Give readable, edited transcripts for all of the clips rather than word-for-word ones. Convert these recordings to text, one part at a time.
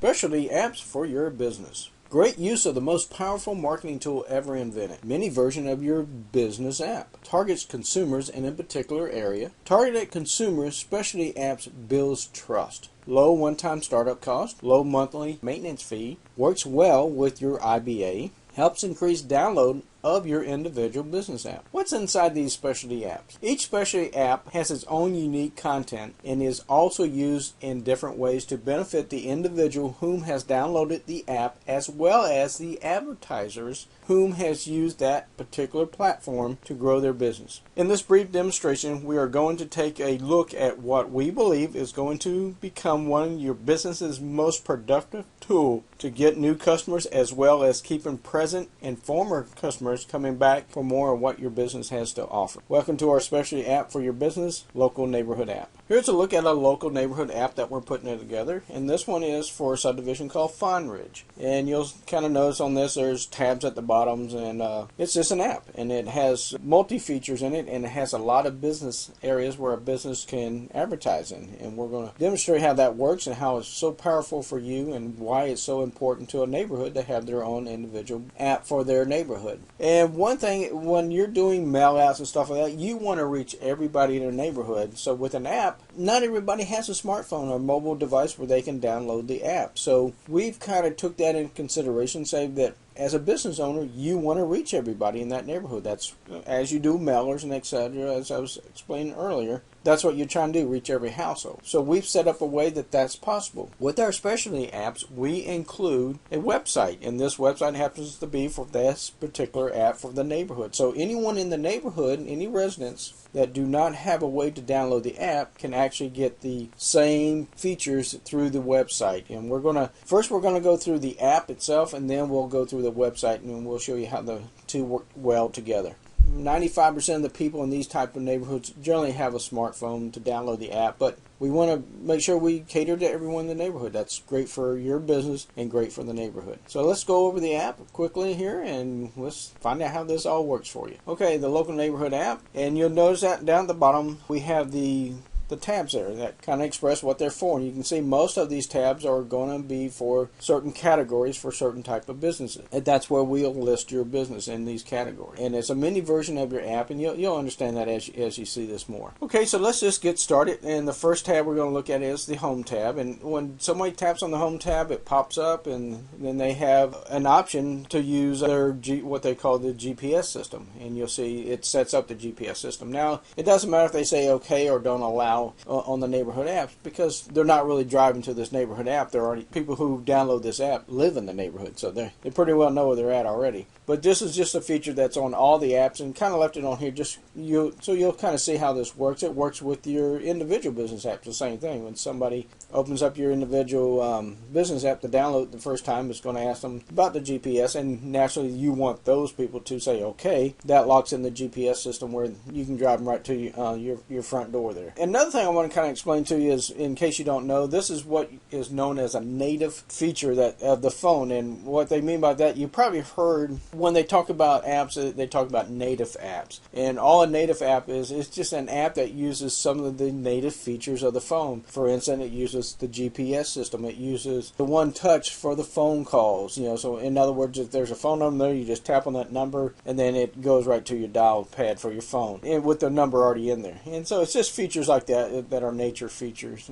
Specialty apps for your business. Great use of the most powerful marketing tool ever invented. Mini version of your business app. Targets consumers in a particular area. Targeted consumers, specialty apps builds trust. Low one-time startup cost. Low monthly maintenance fee. Works well with your IBA. Helps increase download of your individual business app. What's inside these specialty apps? Each specialty app has its own unique content and is also used in different ways to benefit the individual whom has downloaded the app, as well as the advertisers whom has used that particular platform to grow their business. In this brief demonstration, we are going to take a look at what we believe is going to become one of your business's most productive tool to get new customers, as well as keeping present and former customers coming back for more of what your business has to offer. Welcome to our specialty app for your business, Local Neighborhood App. Here's a look at a local neighborhood app that we're putting together, and this one is for a subdivision called Fawn Ridge. And you'll kind of notice on this there's tabs at the bottoms, and it's just an app, and it has multi-features in it, and it has a lot of business areas where a business can advertise in. And we're going to demonstrate how that works and how it's so powerful for you and why it's so important to a neighborhood to have their own individual app for their neighborhood. And one thing, when you're doing mail outs and stuff like that, you want to reach everybody in their neighborhood. So with an app, not everybody has a smartphone or mobile device where they can download the app. So we've kind of took that into consideration, saying that as a business owner, you want to reach everybody in that neighborhood. That's as you do mailers and etc., as I was explaining earlier. That's what you're trying to do, reach every household. So we've set up a way that that's possible. With our specialty apps, we include a website, and this website happens to be for this particular app for the neighborhood. So anyone in the neighborhood, any residents that do not have a way to download the app can actually get the same features through the website. And we're going to go through the app itself, and then we'll go through the website, and we'll show you how the two work well together. 95% of the people in these type of neighborhoods generally have a smartphone to download the app, but we want to make sure we cater to everyone in the neighborhood. That's great for your business and great for the neighborhood. So let's go over the app quickly here, and let's find out how this all works for you. Okay, the Local Neighborhood app, and you'll notice that down at the bottom we have the tabs there that kind of express what they're for. And you can see most of these tabs are going to be for certain categories for certain type of businesses. And that's where we'll list your business in these categories. And it's a mini version of your app, and you'll understand that as you see this more. Okay, so let's just get started. And the first tab we're going to look at is the Home tab. And when somebody taps on the Home tab, it pops up, and then they have an option to use their what they call the GPS system. And you'll see it sets up the GPS system. Now, it doesn't matter if they say okay or don't allow on the neighborhood apps, because they're not really driving to this neighborhood app. They're already, people who download this app live in the neighborhood, so they pretty well know where they're at already. But this is just a feature that's on all the apps, and kind of left it on here so you'll kind of see how this works. It works with your individual business apps, the same thing. When somebody opens up your individual business app to download the first time, it's going to ask them about the GPS, and naturally you want those people to say okay. That locks in the GPS system where you can drive them right to your front door there. Another thing I want to kind of explain to you is, in case you don't know, this is what is known as a native feature that of the phone. And what they mean by that, you probably heard when they talk about apps, they talk about native apps. And all a native app is just an app that uses some of the native features of the phone. For instance, it uses the GPS system. It uses the one touch for the phone calls. So in other words, if there's a phone number there, you just tap on that number, and then it goes right to your dial pad for your phone, and with the number already in there. And so it's just features like that are nature features.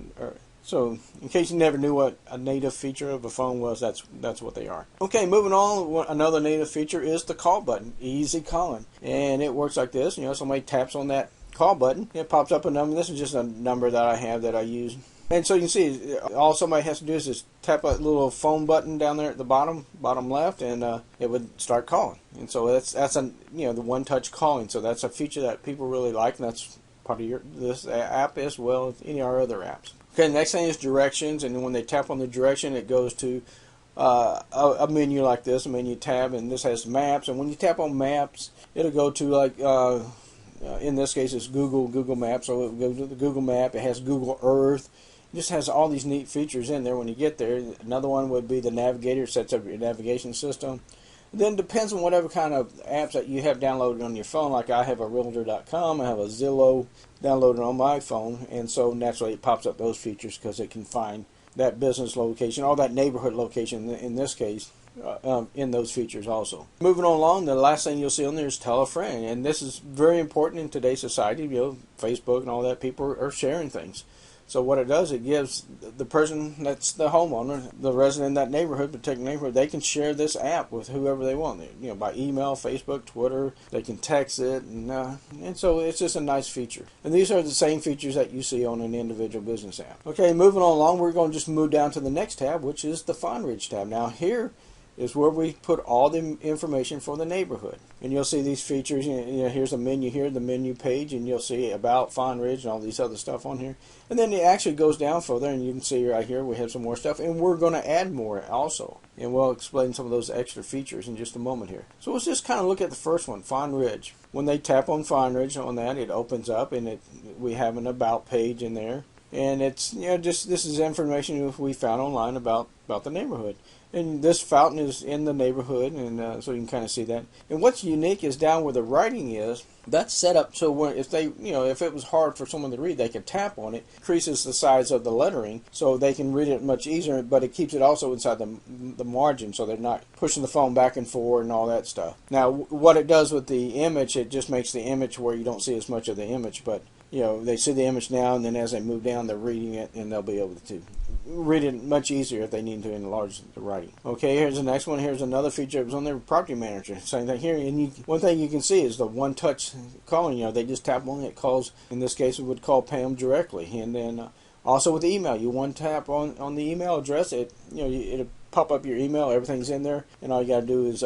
So in case you never knew what a native feature of a phone was, that's what they are. Okay, moving on, another native feature is the call button, easy calling. And it works like this. Somebody taps on that call button, it pops up a number. This is just a number that I have that I use. And so you can see, all somebody has to do is just tap a little phone button down there at the bottom left, and it would start calling. And so that's the one-touch calling. So that's a feature that people really like, and that's part of this app as well as any of our other apps. Okay, the next thing is directions, and when they tap on the direction, it goes to a menu like this, a menu tab, and this has maps. And when you tap on maps, it'll go to in this case it's Google Maps, so it'll go to the Google Map. It has Google Earth. It just has all these neat features in there when you get there. Another one would be the navigator, sets up your navigation system. Then depends on whatever kind of apps that you have downloaded on your phone. Like I have a Realtor.com, I have a Zillow downloaded on my phone, and so naturally it pops up those features because it can find that business location or that neighborhood location in this case. In those features also. Moving on along, the last thing you'll see on there is tell a friend, and this is very important in today's society. Facebook and all that, people are sharing things. So what it does, it gives the person that's the homeowner, the resident in that neighborhood, particular neighborhood, they can share this app with whoever they want. By email, Facebook, Twitter. They can text it, and so it's just a nice feature. And these are the same features that you see on an individual business app. Okay, moving on along, we're going to just move down to the next tab, which is the FondRidge tab. Now here is where we put all the information for the neighborhood. And you'll see these features. Here's a menu here, the menu page, and you'll see about FondRidge and all these other stuff on here. And then it actually goes down further, and you can see right here we have some more stuff, and we're going to add more also. And we'll explain some of those extra features in just a moment here. So let's just kind of look at the first one, FondRidge. When they tap on FondRidge on that, it opens up, and we have an about page in there. And it's this is information we found online about the neighborhood. And this fountain is in the neighborhood, and so you can kind of see that. And what's unique is down where the writing is, that's set up so if it was hard for someone to read, they could tap on it. Increases the size of the lettering so they can read it much easier, but it keeps it also inside the margin so they're not pushing the phone back and forward and all that stuff. Now, what it does with the image, it just makes the image where you don't see as much of the image, but they see the image now, and then as they move down, they're reading it, and they'll be able to read it much easier if they need to enlarge the writing. Okay, here's the next one. Here's another feature. It was on their property manager. Same thing here. And one thing you can see is the one-touch calling. They just tap on it. It calls. In this case, it would call Pam directly. And then also with the email, you one tap on the email address. It'll pop up your email. Everything's in there, and all you got to do is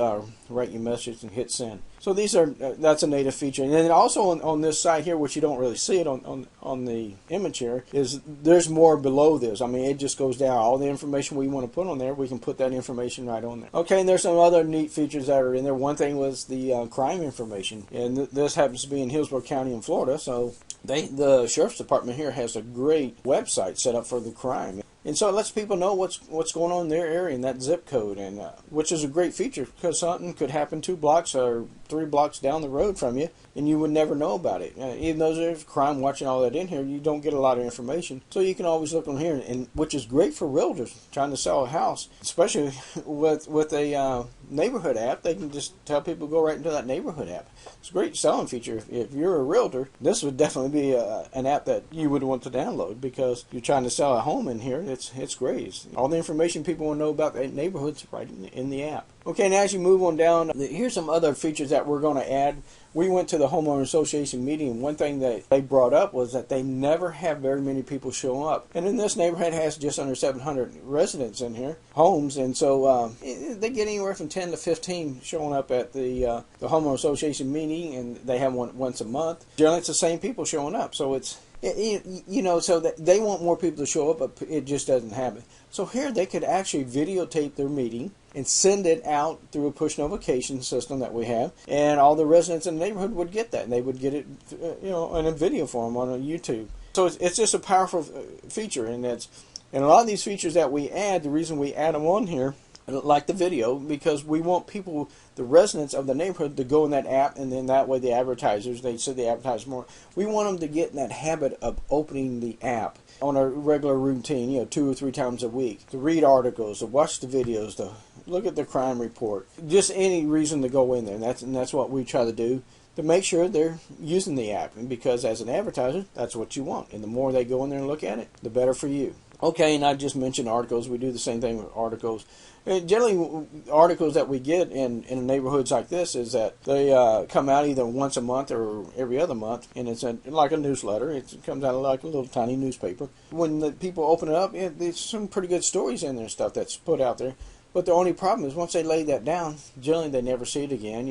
write your message and hit send. So that's a native feature. And then also on this side here, which you don't really see it on the image here, is there's more below this. I mean, it just goes down. All the information we want to put on there, we can put that information right on there. Okay, and there's some other neat features that are in there. One thing was the crime information, and this happens to be in Hillsborough County in Florida. So the sheriff's department here has a great website set up for the crime. And so it lets people know what's going on in their area in that zip code, and which is a great feature because something could happen 2 blocks or 3 blocks down the road from you, and you would never know about it. Even though there's crime watching all that in here, you don't get a lot of information. So you can always look on here, and which is great for realtors trying to sell a house, especially with a neighborhood app. They can just tell people to go right into that neighborhood app. It's a great selling feature. If you're a realtor, this would definitely be an app that you would want to download because you're trying to sell a home in here. It's great. All the information people want to know about the neighborhood's right in the app. Okay, now as you move on down, here's some other features that we're going to add. We went to the homeowner association meeting, and one thing that they brought up was that they never have very many people show up. And in this neighborhood, it has just under 700 residents in here, homes, and so they get anywhere from 10 to 15 showing up at the homeowner association meeting, and they have one once a month. Generally, it's the same people showing up, so it's so that they want more people to show up, but it just doesn't happen. So here they could actually videotape their meeting and send it out through a push notification system that we have, and all the residents in the neighborhood would get that, and they would get it, in a video form on YouTube. So it's just a powerful feature, and a lot of these features that we add, the reason we add them on here, like the video, because we want people, the residents of the neighborhood, to go in that app, and then that way the advertisers, they see the advertise more. We want them to get in that habit of opening the app on a regular routine, 2 or 3 times a week, to read articles, to watch the videos, to look at the crime report, just any reason to go in there. And that's what we try to do, to make sure they're using the app. And because as an advertiser, that's what you want. And the more they go in there and look at it, the better for you. Okay, and I just mentioned articles. We do the same thing with articles. And generally, articles that we get in neighborhoods like this is that they come out either once a month or every other month, and it's like a newsletter. It comes out like a little tiny newspaper. When the people open it up, there's some pretty good stories in there and stuff that's put out there. But the only problem is once they lay that down, generally they never see it again,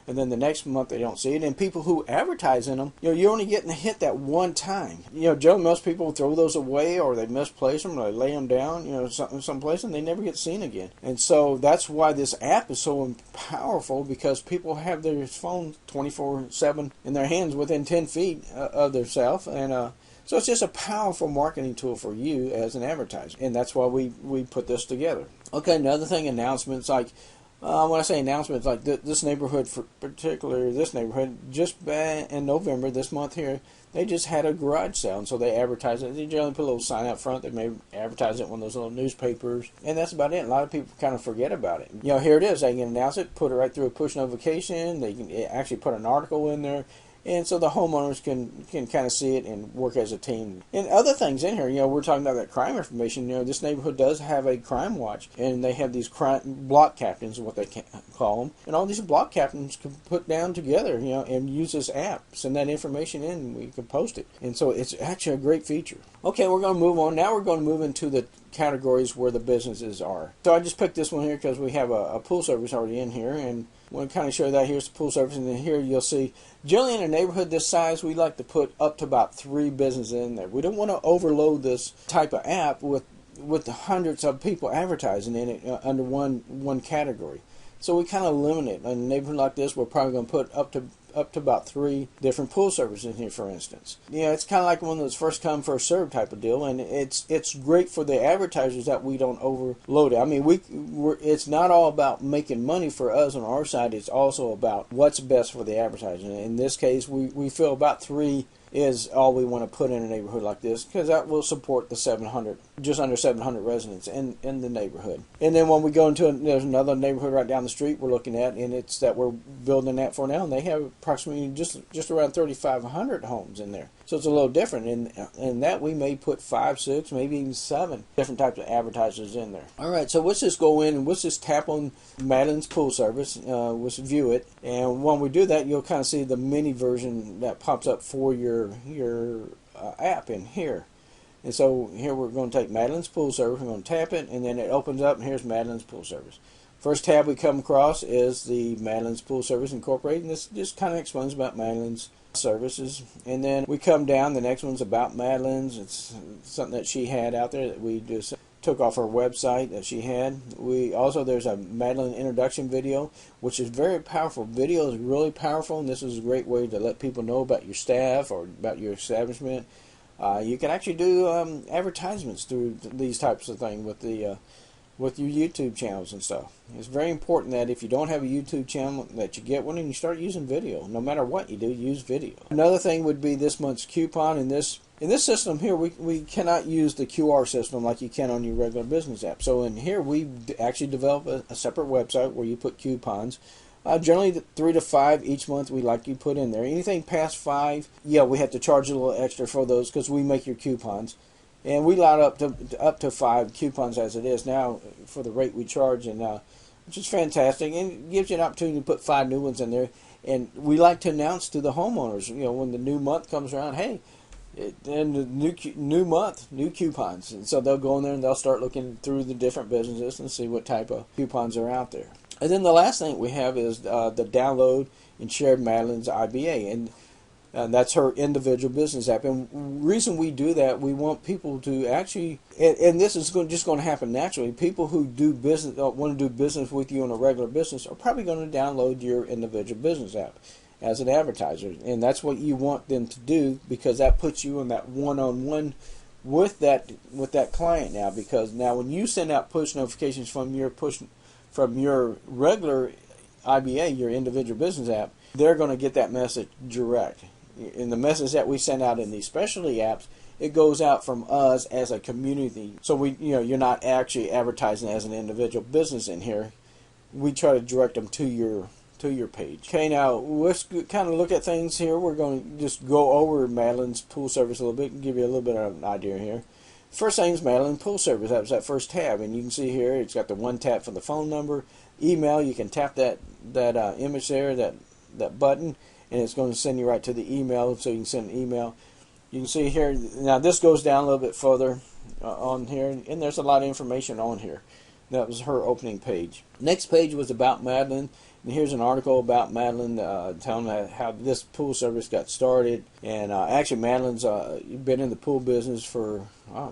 and then the next month they don't see it. And people who advertise in them, you're only getting a hit that one time. Generally most people throw those away, or they misplace them, or they lay them down, someplace, and they never get seen again. And so that's why this app is so powerful, because people have their phone 24/7 in their hands within 10 feet of themselves, and so it's just a powerful marketing tool for you as an advertiser, and that's why we put this together. Okay, another thing, announcements, like When I say announcements, like this neighborhood, for particular this neighborhood, just in November this month here, they just had a garage sale, and so they advertise it. They generally put a little sign out front. They may advertise it in one of those little newspapers, and that's about it. A lot of people kind of forget about it. Here it is. They can announce it, put it right through a push notification. They can actually put an article in there. And so the homeowners can kind of see it and work as a team. And other things in here, we're talking about that crime information. This neighborhood does have a crime watch, and they have these crime block captains, what they call them. And all these block captains can put down together, and use this app, send that information in, and we can post it. And so it's actually a great feature. Okay, we're going to move on. Now we're going to move into the categories where the businesses are. So I just picked this one here because we have a pool service already in here, and I want to kind of show that. Here's the pool service, and then here you'll see, generally in a neighborhood this size, we like to put up to about 3 businesses in there. We don't want to overload this type of app with the hundreds of people advertising in it under one category. So we kind of limit it. In a neighborhood like this, we're probably going to put up to about 3 different pool services in here, for instance. It's kind of like one of those first come first serve type of deal, and it's great for the advertisers that we don't overload it. I mean, it's not all about making money for us on our side. It's also about what's best for the advertiser. In this case, we feel about 3 is all we want to put in a neighborhood like this, because that will support the 700, just under 700 residents in the neighborhood. And then when we go into there's another neighborhood right down the street we're looking at, and it's that we're building that for now, and they have approximately just around 3,500 homes in there. So it's a little different. In that we may put 5, 6, maybe even 7 different types of advertisers in there. All right, so let's just go in and let's just tap on Madeline's pool service. Let's view it, and when we do that, you'll kind of see the mini version that pops up for your app in here. And so here we're going to take Madeline's pool service. We're going to tap it, and then it opens up, and here's Madeline's pool service. First tab we come across is the Madeline's Pool Service Incorporated, and this just kind of explains about Madeline's services. And then we come down, the next one's about Madeline's. It's something that she had out there that we just took off her website that she had. There's a Madeline introduction video, which is very powerful. Video is really powerful, and this is a great way to let people know about your staff or about your establishment. You can actually do advertisements through these types of things with your YouTube channels and stuff. It's very important that if you don't have a YouTube channel, that you get one and you start using video. No matter what you do, use video. Another thing would be this month's coupon. In this system here, we cannot use the QR system like you can on your regular business app. So in here, we actually develop a separate website where you put coupons. Generally 3 to 5 each month we like you put in there. Anything past 5, we have to charge a little extra for those because we make your coupons. And we allow up to 5 coupons as it is now for the rate we charge, and which is fantastic, and it gives you an opportunity to put 5 new ones in there. And we like to announce to the homeowners, when the new month comes around, hey, and the new month, new coupons. And so they'll go in there and they'll start looking through the different businesses and see what type of coupons are out there. And then the last thing we have is the download and share Madeline's IBA, and that's her individual business app. And the reason we do that, we want people to actually, and this is just going to happen naturally, people who do business, want to do business with you on a regular business are probably going to download your individual business app as an advertiser. And that's what you want them to do, because that puts you in that one-on-one with that client now. Because now when you send out push notifications from your regular IBA, your individual business app, they're going to get that message direct. In the message that we send out in these specialty apps, it goes out from us as a community. So you're not actually advertising as an individual business in here. We try to direct them to your page. Okay, now let's kind of look at things here. We're going to just go over Madeline's pool service a little bit and give you a little bit of an idea here. First thing is Madeline Pool Service. That was that first tab, and you can see here it's got the one tap for the phone number, email. You can tap that image there, that button, and it's going to send you right to the email, so you can send an email. You can see here, now this goes down a little bit further on here, and there's a lot of information on here. That was her opening page. Next page was about Madeline, and here's an article about Madeline telling how this pool service got started. And actually Madeline's been in the pool business for, I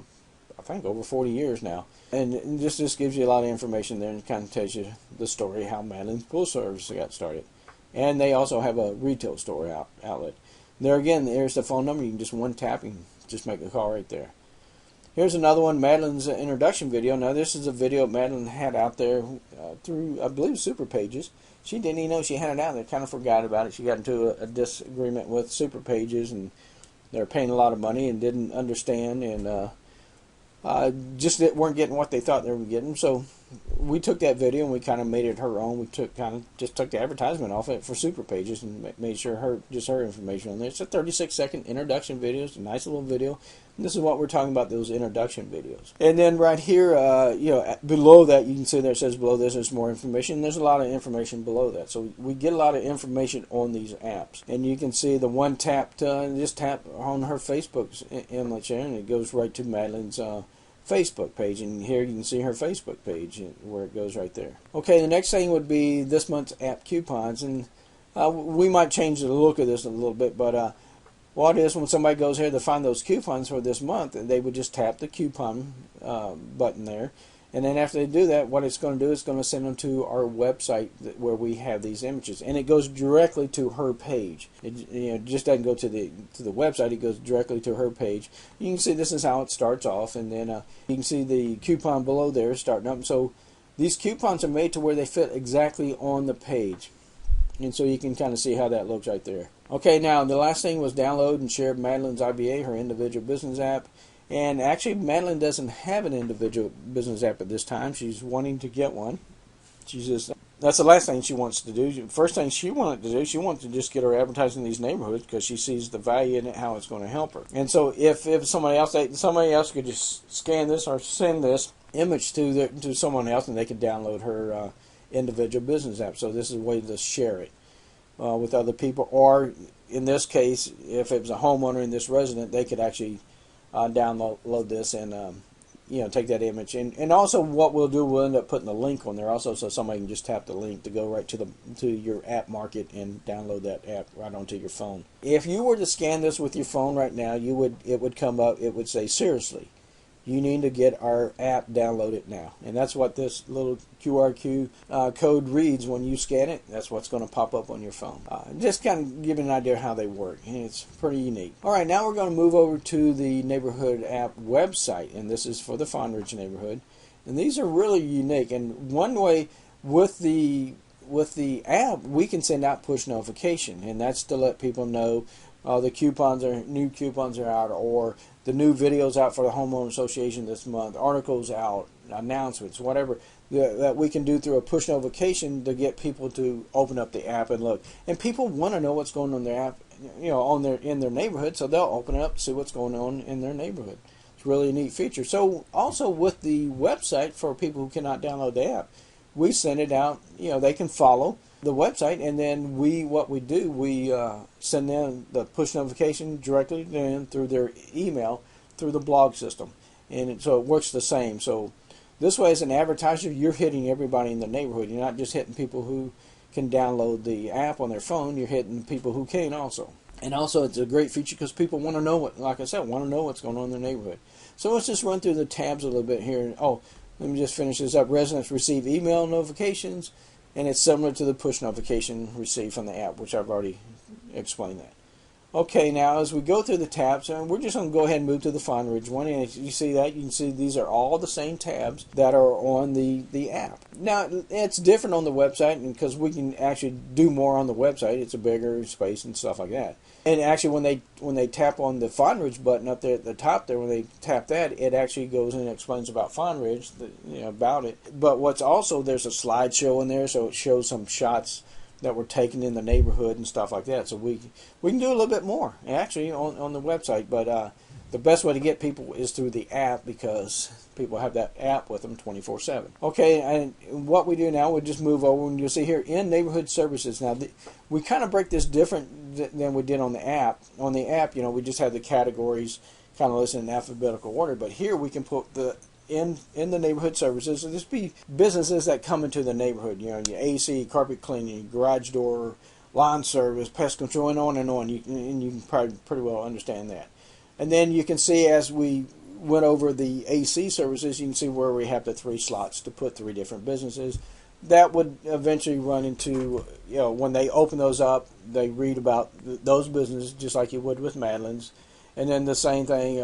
think, over 40 years now. And this just gives you a lot of information there, and kind of tells you the story how Madeline's pool service got started. And they also have a retail store outlet. There again, there's the phone number. You can just one tap and just make a call right there. Here's another one, Madeline's introduction video. Now this is a video Madeline had out there through, I believe, Super Pages. She didn't even know she had it out there, kind of forgot about it. She got into a disagreement with Super Pages, and they're paying a lot of money and didn't understand, and just weren't getting what they thought they were getting. So we took that video and we kind of made it her own. We took the advertisement off it for Super Pages and made sure her information on there. It's a 36-second introduction video. It's a nice little video. And this is what we're talking about, those introduction videos. And then right here, below that, you can see there it says below this is more information. There's a lot of information below that. So we get a lot of information on these apps. And you can see the one tapped, just tap on her Facebook's image there, and it goes right to Madeline's Facebook page, and here you can see her Facebook page where it goes right there. Okay, the next thing would be this month's app coupons, and we might change the look of this a little bit, but what is when somebody goes here to find those coupons for this month, they would just tap the coupon button there, and then after they do that, what it's going to do is going to send them to our website where we have these images, and it goes directly to her page. It just doesn't go to the website; it goes directly to her page. You can see this is how it starts off, and then you can see the coupon below there starting up. So these coupons are made to where they fit exactly on the page, and so you can kind of see how that looks right there. Okay, now the last thing was download and share Madeline's IBA, her individual business app. And actually, Madeline doesn't have an individual business app at this time. She's wanting to get one. That's the last thing she wants to do. First thing she wanted to do, she wanted to just get her advertising in these neighborhoods because she sees the value in it, how it's going to help her. And so if somebody else could just scan this or send this image to someone else, and they could download her individual business app. So this is a way to share it with other people. Or in this case, if it was a homeowner and this resident, they could actually download this and take that image, and also what we'll do, we'll end up putting the link on there also, so somebody can just tap the link to go right to your app market and download that app right onto your phone. If you were to scan this with your phone right now, it would come up. It would say, seriously, you need to get our app downloaded now. And that's what this little QR code reads when you scan it. That's what's going to pop up on your phone. Just kind of give you an idea of how they work. And it's pretty unique. All right, now we're going to move over to the neighborhood app website. And this is for the Fawn Ridge neighborhood. And these are really unique. And one way with the app, we can send out push notification. And that's to let people know new coupons are out, or the new videos out for the homeowner association this month, articles out, announcements, whatever that we can do through a push notification to get people to open up the app and look. And people want to know what's going on in their app, in their neighborhood, so they'll open it up to see what's going on in their neighborhood. It's really a neat feature. So also with the website, for people who cannot download the app, we send it out. They can follow the website, and then we send them the push notification directly to them through their email through the blog system, and so it works the same. So this way, as an advertiser, you're hitting everybody in the neighborhood. You're not just hitting people who can download the app on their phone. You're hitting people who can't also. And also, it's a great feature because people want to know what's going on in their neighborhood. So let's just run through the tabs a little bit here. Let me just finish this up. Residents receive email notifications, and it's similar to the push notification received from the app, which I've already explained that. Okay, now as we go through the tabs, and we're just going to go ahead and move to the Fawn Ridge one, and you see that, you can see these are all the same tabs that are on the app. Now, it's different on the website because we can actually do more on the website. It's a bigger space and stuff like that. And actually, when they tap on the Fawn Ridge button up there at the top there, when they tap that, it actually goes and explains about Fawn Ridge, about it. But what's also, there's a slideshow in there, so it shows some shots that were taken in the neighborhood and stuff like that. So we can do a little bit more actually on the website, but the best way to get people is through the app because people have that app with them 24/7. Okay, and what we do now, we just move over, and you'll see here in neighborhood services. Now we kind of break this different than we did on the app. On the app, we just have the categories kind of listed in alphabetical order, but here we can put in the neighborhood services, so this be businesses that come into the neighborhood, your AC, carpet cleaning, garage door, lawn service, pest control, and on and on. You can probably pretty well understand that. And then you can see, as we went over the AC services, you can see where we have the 3 slots to put 3 different businesses. That would eventually run into, when they open those up, they read about those businesses just like you would with Madeline's. And then the same thing,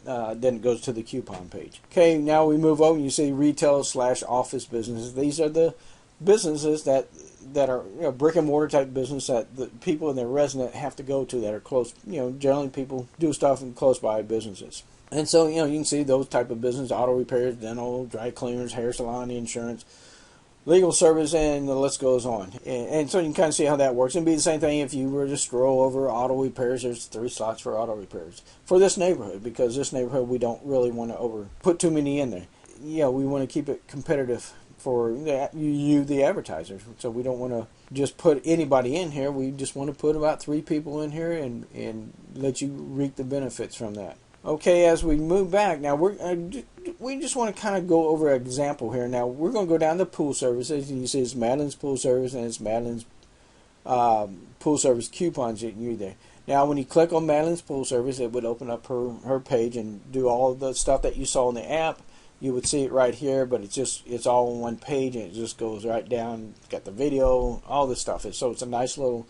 then it goes to the coupon page. Okay, now we move over and you see retail/office businesses. These are the businesses that are brick and mortar type business that the people in their resident have to go to that are close. Generally people do stuff in close by businesses. And so, you can see those type of business: auto repairs, dental, dry cleaners, hair salon, insurance, legal service, and the list goes on. And so you can kind of see how that works. It'd be the same thing if you were to scroll over auto repairs. There's 3 slots for auto repairs for this neighborhood, because this neighborhood we don't really want to put too many in there. We want to keep it competitive for you, the advertisers. So we don't want to just put anybody in here. We just want to put about 3 people in here and let you reap the benefits from that. Okay, as we move back, now we just want to kind of go over an example here. Now we're going to go down to pool services, and you see it's Madeline's Pool Service, and it's Madeline's Pool Service coupons that you there. Now when you click on Madeline's Pool Service, it would open up her page and do all the stuff that you saw in the app. You would see it right here, but it's all on one page, and it just goes right down. It's got the video, all this stuff. So it's a nice little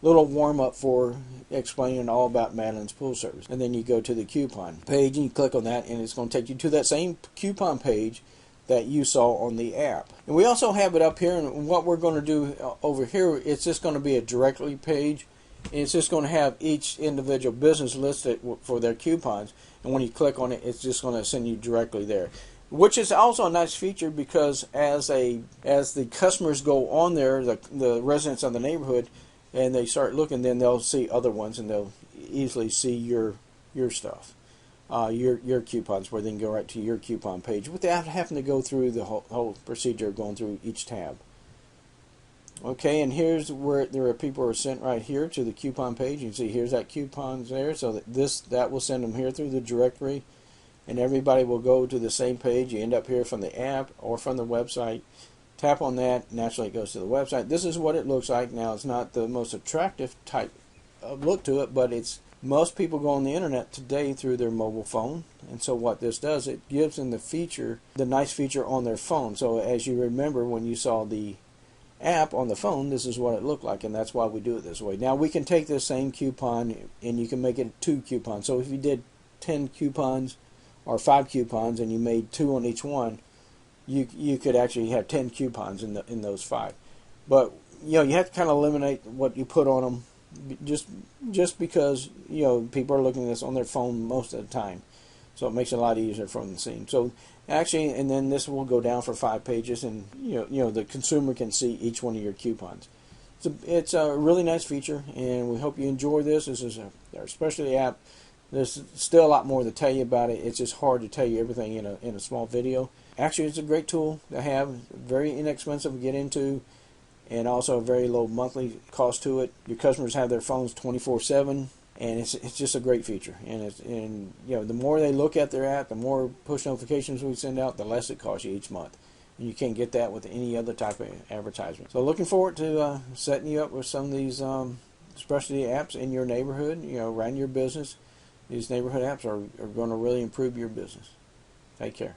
warm-up for explaining all about Madeline's Pool Service. And then you go to the coupon page and you click on that, and it's going to take you to that same coupon page that you saw on the app. And we also have it up here, and what we're going to do over here, it's just going to be a directory page, and it's just going to have each individual business listed for their coupons, and when you click on it, it's just going to send you directly there, which is also a nice feature, because as the customers go on there, the residents of the neighborhood, and they start looking, then they'll see other ones, and they'll easily see your stuff, your coupons, where they can go right to your coupon page without having to go through the whole procedure of going through each tab. Okay, and here's where there are people who are sent right here to the coupon page. You can see here's that coupons there, so that will send them here through the directory, and everybody will go to the same page. You end up here from the app or from the website. Tap on that, naturally it goes to the website. This is what it looks like. Now, it's not the most attractive type of look to it, but most people go on the internet today through their mobile phone, and so what this does, it gives them the nice feature on their phone. So as you remember, when you saw the app on the phone, this is what it looked like, and that's why we do it this way. Now we can take this same coupon and you can make it 2 coupons. So if you did 10 coupons or 5 coupons and you made 2 on each one, you could actually have 10 coupons in those 5. But you have to kind of eliminate what you put on them, just because people are looking at this on their phone most of the time, so it makes it a lot easier for them to see. So actually, and then this will go down for 5 pages, and the consumer can see each one of your coupons. It's a really nice feature, and we hope you enjoy this. This is our specialty app. There's still a lot more to tell you about it. It's just hard to tell you everything in a small video. Actually, it's a great tool to have, very inexpensive to get into, and also a very low monthly cost to it. Your customers have their phones 24/7, and it's just a great feature. And the more they look at their app, the more push notifications we send out, the less it costs you each month. And you can't get that with any other type of advertisement. So looking forward to setting you up with some of these specialty apps in your neighborhood, around your business. These neighborhood apps are going to really improve your business. Take care.